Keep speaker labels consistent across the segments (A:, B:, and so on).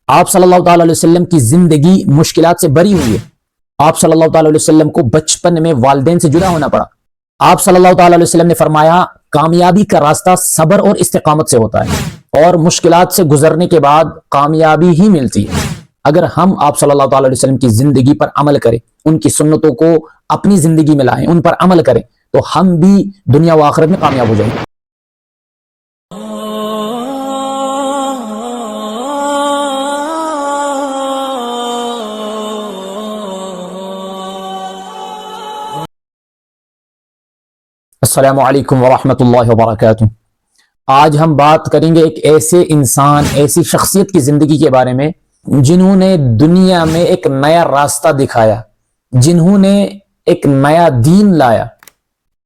A: آپ صلی اللہ تعالی علیہ وسلم کی زندگی مشکلات سے بری ہوئی ہے۔ آپ صلی اللہ تعالی علیہ وسلم کو بچپن میں والدین سے جدا ہونا پڑا۔ آپ صلی اللہ تعالی علیہ وسلم نے فرمایا کامیابی کا راستہ صبر اور استقامت سے ہوتا ہے، اور مشکلات سے گزرنے کے بعد کامیابی ہی ملتی ہے۔ اگر ہم آپ صلی اللہ تعالی علیہ وسلم کی زندگی پر عمل کریں، ان کی سنتوں کو اپنی زندگی میں لائیں، ان پر عمل کریں، تو ہم بھی دنیا و آخرت میں کامیاب ہو جائیں گے۔ السلام علیکم ورحمۃ اللہ وبرکاتہ۔ آج ہم بات کریں گے ایک ایسے انسان، ایسی شخصیت کی زندگی کے بارے میں جنہوں نے دنیا میں ایک نیا راستہ دکھایا، جنہوں نے ایک نیا دین لایا۔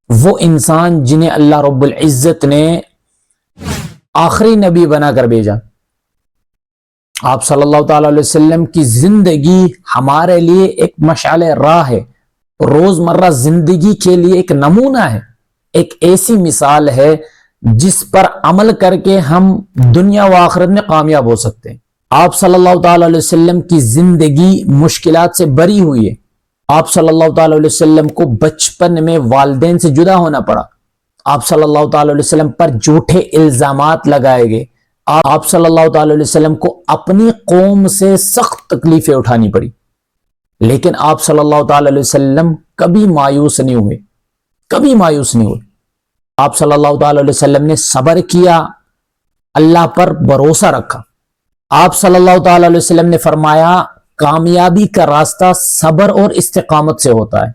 A: وہ انسان جنہیں اللہ رب العزت نے آخری نبی بنا کر بھیجا۔ آپ صلی اللہ تعالی علیہ وسلم کی زندگی ہمارے لیے ایک مشعل راہ ہے، روزمرہ زندگی کے لیے ایک نمونہ ہے، ایک ایسی مثال ہے جس پر عمل کر کے ہم دنیا و آخرت میں کامیاب ہو سکتے ہیں۔ آپ صلی اللہ تعالی علیہ وسلم کی زندگی مشکلات سے بری ہوئی ہے۔ آپ صلی اللہ تعالی علیہ وسلم کو بچپن میں والدین سے جدا ہونا پڑا۔ آپ صلی اللہ تعالی علیہ وسلم پر جھوٹے الزامات لگائے گئے۔ آپ صلی اللہ تعالی علیہ وسلم کو اپنی قوم سے سخت تکلیفیں اٹھانی پڑی، لیکن آپ صلی اللہ تعالی علیہ وسلم کبھی مایوس نہیں ہوئے، کبھی مایوس نہیں ہوئے۔ آپ صلی اللہ تعالی علیہ وسلم نے صبر کیا، اللہ پر بھروسہ رکھا۔ آپ صلی اللہ تعالی علیہ وسلم نے فرمایا کامیابی کا راستہ صبر اور استقامت سے ہوتا ہے،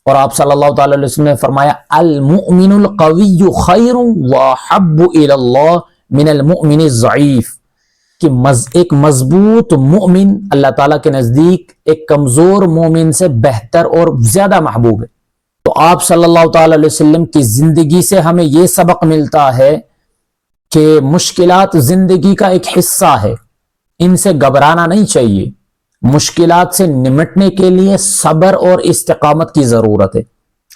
A: اور آپ صلی اللہ تعالی علیہ وسلم نے فرمایا المؤمن القوی خیر واحب الی اللہ من المؤمن الضعیف، کہ ایک مضبوط مومن اللہ تعالیٰ کے نزدیک ایک کمزور مومن سے بہتر اور زیادہ محبوب ہے۔ تو آپ صلی اللہ تعالی علیہ وسلم کی زندگی سے ہمیں یہ سبق ملتا ہے کہ مشکلات زندگی کا ایک حصہ ہے، ان سے گھبرانا نہیں چاہیے۔ مشکلات سے نمٹنے کے لیے صبر اور استقامت کی ضرورت ہے۔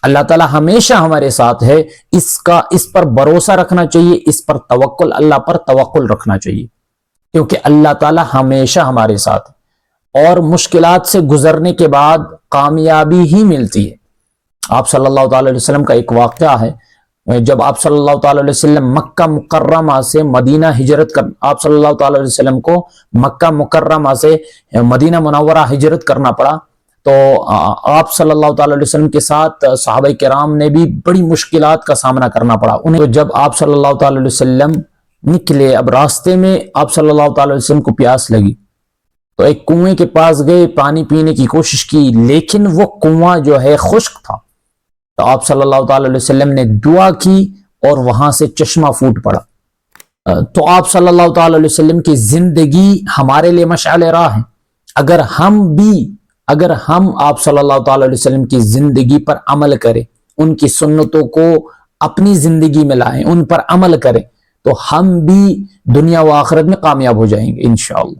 A: اللہ تعالیٰ ہمیشہ ہمارے ساتھ ہے، اس پر بھروسہ رکھنا چاہیے، اس پر توکل، اللہ پر توکل رکھنا چاہیے، کیونکہ اللہ تعالیٰ ہمیشہ ہمارے ساتھ ہے، اور مشکلات سے گزرنے کے بعد کامیابی ہی ملتی ہے۔ آپ صلی اللہ تعالی علیہ وسلم کا ایک واقعہ ہے، جب آپ صلی اللہ تعالی علیہ وسلم مکہ مکرمہ سے مدینہ ہجرت کر، آپ صلی اللہ تعالی علیہ وسلم کو مکہ مکرمہ سے مدینہ منورہ ہجرت کرنا پڑا، تو آپ صلی اللہ تعالی علیہ وسلم کے ساتھ صحابہ کرام نے بھی بڑی مشکلات کا سامنا کرنا پڑا انہیں۔ تو جب آپ صلی اللہ تعالی علیہ وسلم نکلے، اب راستے میں آپ صلی اللہ تعالی علیہ وسلم کو پیاس لگی، تو ایک کنویں کے پاس گئے، پانی پینے کی کوشش کی، لیکن وہ کنواں جو ہے خشک تھا۔ تو آپ صلی اللہ تعالی علیہ وسلم نے دعا کی اور وہاں سے چشمہ پھوٹ پڑا۔ تو آپ صلی اللہ تعالی علیہ وسلم کی زندگی ہمارے لیے مشعل راہ ہے۔ اگر ہم آپ صلی اللہ تعالی علیہ وسلم کی زندگی پر عمل کریں، ان کی سنتوں کو اپنی زندگی میں لائیں، ان پر عمل کریں، تو ہم بھی دنیا و آخرت میں کامیاب ہو جائیں گے انشاءاللہ۔